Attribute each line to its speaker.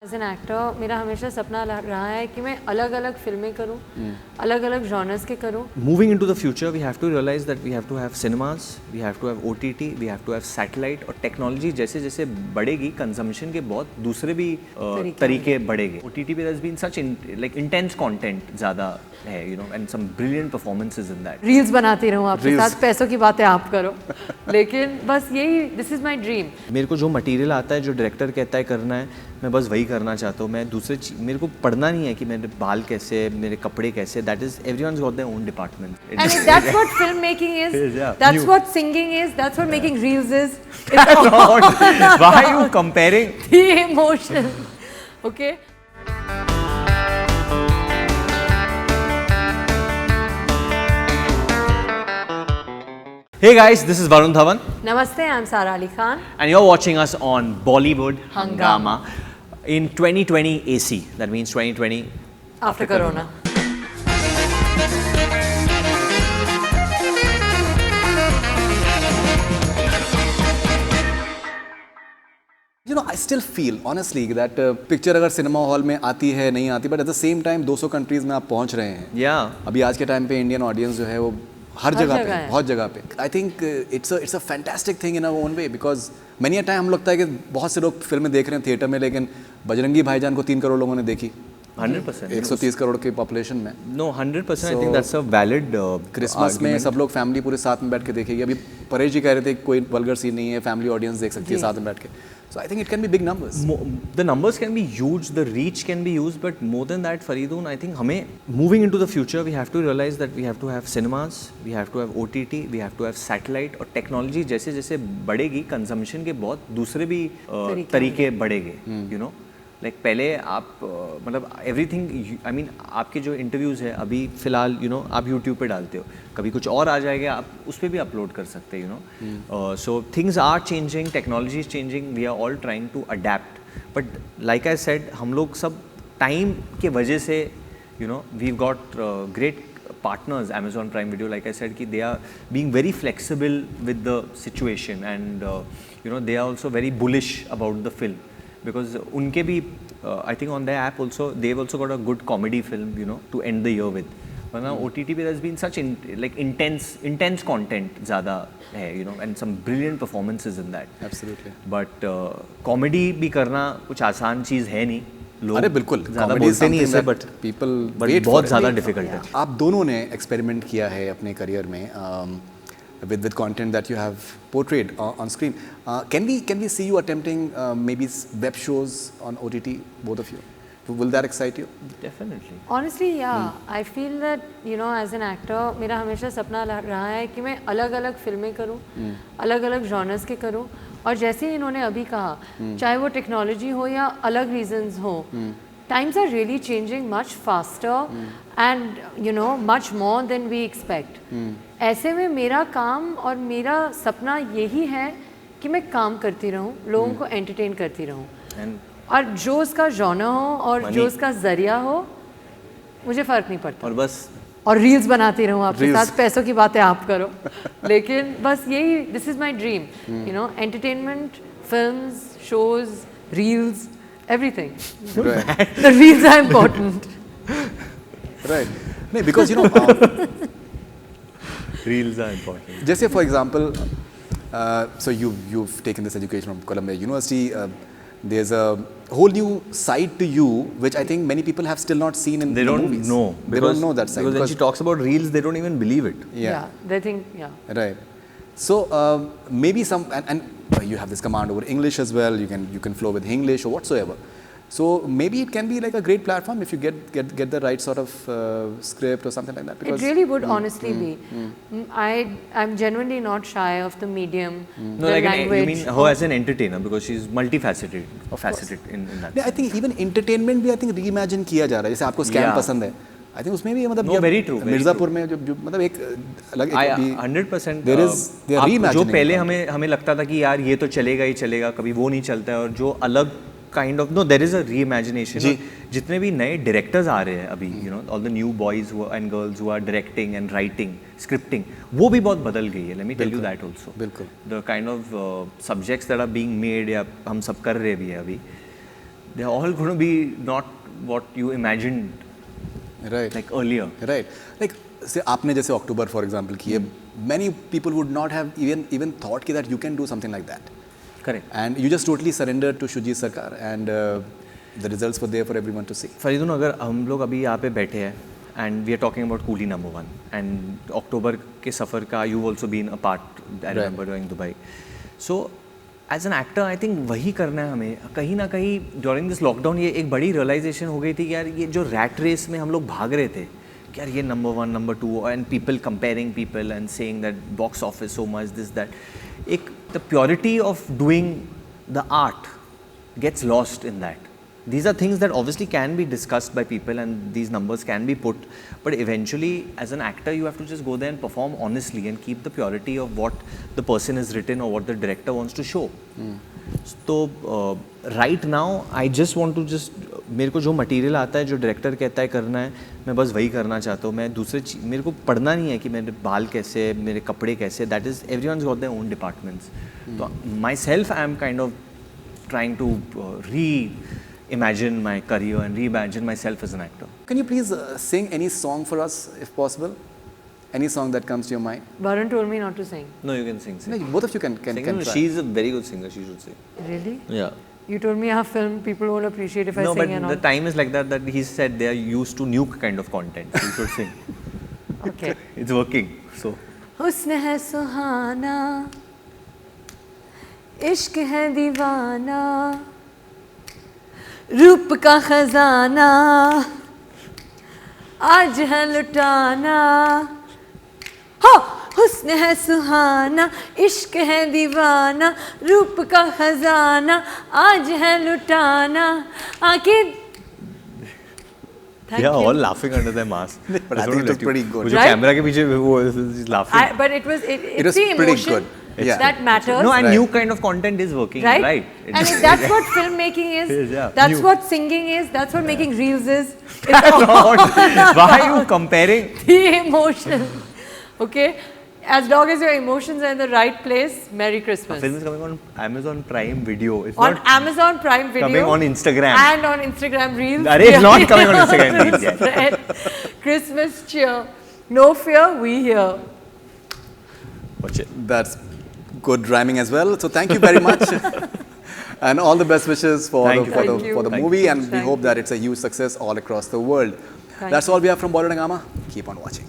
Speaker 1: As an actor मेरा हमेशा सपना रहा है कि मैं अलग अलग फिल्में करूं, अलग अलग जॉनर्स के करूं.
Speaker 2: Moving into the future, we have to realize that we have to have cinemas, we have to have OTT, we have to have satellite और टेक्नोलॉजी जैसे जैसे बढ़ेगी कंजम्पशन के बहुत दूसरे भी तरीके बढ़ेंगे. OTT पे there's been such like intense content ज़्यादा है, you know, and some brilliant performances in that.
Speaker 1: Reels बनाती रहूं आपके साथ, पैसों की बातें आप करो. लेकिन बस यही, दिस इज माई ड्रीम.
Speaker 2: मेरे को जो मटेरियल आता है, जो डायरेक्टर कहता है करना है, मैं बस वही करना चाहता हूँ. मैं दूसरे मेरे को पढ़ना नहीं है कि मेरे बाल कैसे, मेरे कपड़े कैसे. That is everyone's got their own department.
Speaker 1: And that's what filmmaking is.
Speaker 2: Yeah.
Speaker 1: That's what singing is. That's what making reels is.
Speaker 2: Why are you comparing?
Speaker 1: The emotion. Okay.
Speaker 2: Hey guys, this is Varun Dhawan.
Speaker 1: Namaste, I'm Sara Ali Khan.
Speaker 2: And you're watching us on Bollywood
Speaker 1: Hungama.
Speaker 2: In 2020 AC. That means 2020
Speaker 1: After Corona.
Speaker 3: You know, I still feel honestly that picture अगर cinema hall में आती है नहीं आती, but at the same time 200 countries में आप पहुंच रहे हैं.
Speaker 2: Yeah.
Speaker 3: अभी आज के टाइम पे इंडियन ऑडियंस जो है वो हर जगह पे,
Speaker 1: है.
Speaker 3: बहुत जगह पे. I think it's a fantastic thing in our own way, because many a time हम लगता है कि बहुत से लोग फिल्में देख रहे हैं थिएटर में, लेकिन बजरंगी भाईजान को 3 करोड़ लोगों ने देखी.
Speaker 2: 100%.
Speaker 3: 130 करोड़ की पॉपुलेशन में.
Speaker 2: No, 100%. I think that's a valid
Speaker 3: Christmas में सब लोग फैमिली पूरे साथ में बैठ के देखेगी. अभी परेश जी कह रहे थे कोई वल्गर सीन नहीं है, फैमिली ऑडियंस देख सकती है साथ में बैठ के. So I think it can be big numbers.
Speaker 2: The numbers can be huge, the reach can be huge, but more than that, Faridun, I think हमें moving into the future, we have to realize that we have to have cinemas, we have to have OTT, we have to have satellite और technology जैसे जैसे बढ़ेगी consumption के बहुत दूसरे भी तरीके बढ़ेंगे. You know, लाइक पहले आप मतलब एवरीथिंग, आई मीन आपके जो इंटरव्यूज़ है अभी फ़िलहाल यू नो आप यूट्यूब पे डालते हो, कभी कुछ और आ जाएगा आप उस पर भी अपलोड कर सकते हैं. You know, so things are changing, technology is changing, we are all trying to adapt. But like I said, हम लोग सब टाइम के वजह से you know we got great partners, Amazon Prime Video, like I said, कि they are being very flexible with the situation and you know they are also very bullish about the film. Because उनके भी I think on their app also they've also got a good comedy film, you know, to end the year with. वरना OTT पे there's been such like intense content ज़्यादा है, you know, and some brilliant performances in that.
Speaker 3: Absolutely.
Speaker 2: But comedy भी करना कुछ आसान चीज़ है नहीं.
Speaker 3: अरे बिल्कुल,
Speaker 2: ज़्यादा बोलते नहीं इसे, but बहुत ज़्यादा डिफिकल्ट है.
Speaker 3: आप दोनों ने एक्सपेरिमेंट किया है अपने करियर में with content that you have portrayed on screen. Can we see you attempting maybe web shows on OTT, both of you? Will that excite you?
Speaker 2: Definitely.
Speaker 1: Honestly, yeah. I feel that, you know, as an actor मेरा हमेशा सपना रहा है कि मैं अलग अलग फिल्में करूं, अलग अलग जॉनर्स के करूं. और जैसे इन्होंने अभी कहा, चाहे वो टेक्नोलॉजी हो या अलग रीजंस हो, times are really changing much faster and you know much more than we expect. ऐसे में मेरा काम और मेरा सपना यही है कि मैं काम करती रहूं, लोगों को एंटरटेन करती रहूं, और जो उसका जॉनर हो और जो उसका जरिया हो मुझे फ़र्क नहीं पड़ता.
Speaker 2: और बस
Speaker 1: और रील्स बनाती रहूं आपके साथ, पैसों की बातें आप करो. लेकिन बस यही, this is my dream. You know, entertainment, films, shows, reels, everything.
Speaker 3: Right.
Speaker 1: The reels are important.
Speaker 3: Right. No, because you know
Speaker 2: reels are important.
Speaker 3: जैसे for example, so you've taken this education from Columbia University. There's a whole new side to you which I think many people have still not seen in
Speaker 2: they
Speaker 3: the
Speaker 2: don't
Speaker 3: movies.
Speaker 2: know.
Speaker 3: They don't know that side.
Speaker 2: Because when she talks about reels, they don't even believe it.
Speaker 3: Yeah.
Speaker 1: They think, yeah.
Speaker 3: Right. So maybe some and you have this command over English as well. You can flow with English or whatsoever. So maybe it can be like a great platform if you get the right sort of script or something like that.
Speaker 1: It really would honestly be. I'm genuinely not shy of the medium,
Speaker 2: No,
Speaker 1: the
Speaker 2: like
Speaker 1: language.
Speaker 2: you mean her as an entertainer, because she's multifaceted or faceted in that.
Speaker 3: Yeah, I think even entertainment भी I think reimagine किया जा रहा है. जैसे आपको scam
Speaker 2: Yeah.
Speaker 3: पसंद है. I think उसमें भी मतलब
Speaker 2: No, very true, very
Speaker 3: Mirzapur में जो मतलब एक अलग एक भी
Speaker 2: 100%.
Speaker 3: there is they are reimagining.
Speaker 2: जो पहले हमें लगता था कि यार ये तो चलेगा ही चलेगा, कभी वो नहीं चलता है, और जो अलग kind of, no, there is a reimagination. जितने भी नए डायरेक्टर्स आ रहे हैं अभी, you know, all the new boys and girls who are directing and writing, scripting, वो भी बहुत बदल गई है. Let me tell you that also.
Speaker 3: बिल्कुल.
Speaker 2: The kind of subjects that are being made या हम सब कर रहे भी हैं अभी, they're all going to be not what you imagined
Speaker 3: Right.
Speaker 2: like earlier.
Speaker 3: Right. Like, say, आपने जैसे October for example किए, many people would not have even thought कि that you can do something like that.
Speaker 2: Correct.
Speaker 3: And you just totally surrendered to Shujit Sarkar, and the results were there for everyone to see.
Speaker 2: Faridoon, अगर हम लोग अभी यहाँ पे बैठे हैं and we are talking about Coolie number 1 and October के सफ़र का you've also been a part, I remember during Dubai. So as an actor I think वही करना है हमें. कहीं ना कहीं during this lockdown ये एक बड़ी realization हो गई थी कि यार ये जो rat race में हम लोग भाग रहे थे कि यार ये number 1 number 2 and people comparing people and saying that box office so much this that, एक the purity of doing the art gets lost in that. These are things that obviously can be discussed by people and these numbers can be put, but eventually as an actor you have to just go there and perform honestly and keep the purity of what the person has written or what the director wants to show. So right now I just want to मेरे को जो material आता है, जो director कहता है करना है, मैं बस वही करना चाहता हूँ. मैं दूसरे मेरे को पढ़ना नहीं है कि मेरे बाल कैसे, मेरे कपड़े कैसे. That is everyone's got their own departments. तो my self I am kind of trying to reimagine my career and reimagine myself as an actor.
Speaker 3: Can you please sing any song for us if possible? Any song that comes to your mind?
Speaker 1: Varun told me not to sing.
Speaker 2: No, you can sing.
Speaker 3: No, both of you can
Speaker 2: Sing.
Speaker 3: try.
Speaker 2: She's a very good singer. She should sing.
Speaker 1: Really?
Speaker 2: Yeah.
Speaker 1: You told me our film people won't appreciate if I
Speaker 2: No,
Speaker 1: sing
Speaker 2: but
Speaker 1: and all.
Speaker 2: the time is like that. That he said they are used to nuke kind of content. So you should sing.
Speaker 1: Okay.
Speaker 2: It's working. So.
Speaker 1: हुस्न है सुहाना, इश्क है दीवाना, रूप का खजाना, आज है लुटाना. हो हुस्न है सुहाना, इश्क है दीवाना, रूप का खजाना, आज है लुटाना. आखिर
Speaker 2: They are all laughing under their mask.
Speaker 3: But I think it was pretty good.
Speaker 2: वो जो
Speaker 1: Right?
Speaker 2: कैमरा के पीछे वो is laughing.
Speaker 1: But it was it's
Speaker 3: was
Speaker 1: the
Speaker 3: pretty
Speaker 1: emotion
Speaker 3: good. Yeah.
Speaker 1: that matters.
Speaker 2: No, and
Speaker 3: Right.
Speaker 2: new kind of content is working.
Speaker 1: Right?
Speaker 2: Right.
Speaker 1: And if that's what filmmaking is,
Speaker 2: Yes, yeah.
Speaker 1: that's
Speaker 2: New.
Speaker 1: what singing is, that's what making reels is.
Speaker 2: Why are you comparing?
Speaker 1: The emotion. Okay? As long as your emotions are in the right place, Merry Christmas.
Speaker 2: Film is coming on Amazon Prime Video. It's
Speaker 1: On
Speaker 2: not
Speaker 1: Amazon Prime Video.
Speaker 2: coming on Instagram.
Speaker 1: And on Instagram Reels.
Speaker 2: Arey, it's not coming on Instagram Reels yet.
Speaker 1: Spread Christmas cheer. No fear, we here.
Speaker 2: Watch it.
Speaker 3: That's good rhyming as well. So thank you very much. And all the best wishes for
Speaker 2: Thank
Speaker 3: the,
Speaker 2: you.
Speaker 3: for
Speaker 1: Thank
Speaker 3: the,
Speaker 1: you.
Speaker 3: for the
Speaker 1: Thank
Speaker 3: movie,
Speaker 1: you.
Speaker 3: and we
Speaker 1: Thank
Speaker 3: hope
Speaker 1: you.
Speaker 3: that it's a huge success all across the world.
Speaker 1: Thank
Speaker 3: That's all we have from Bollywood Hungama. Keep on watching.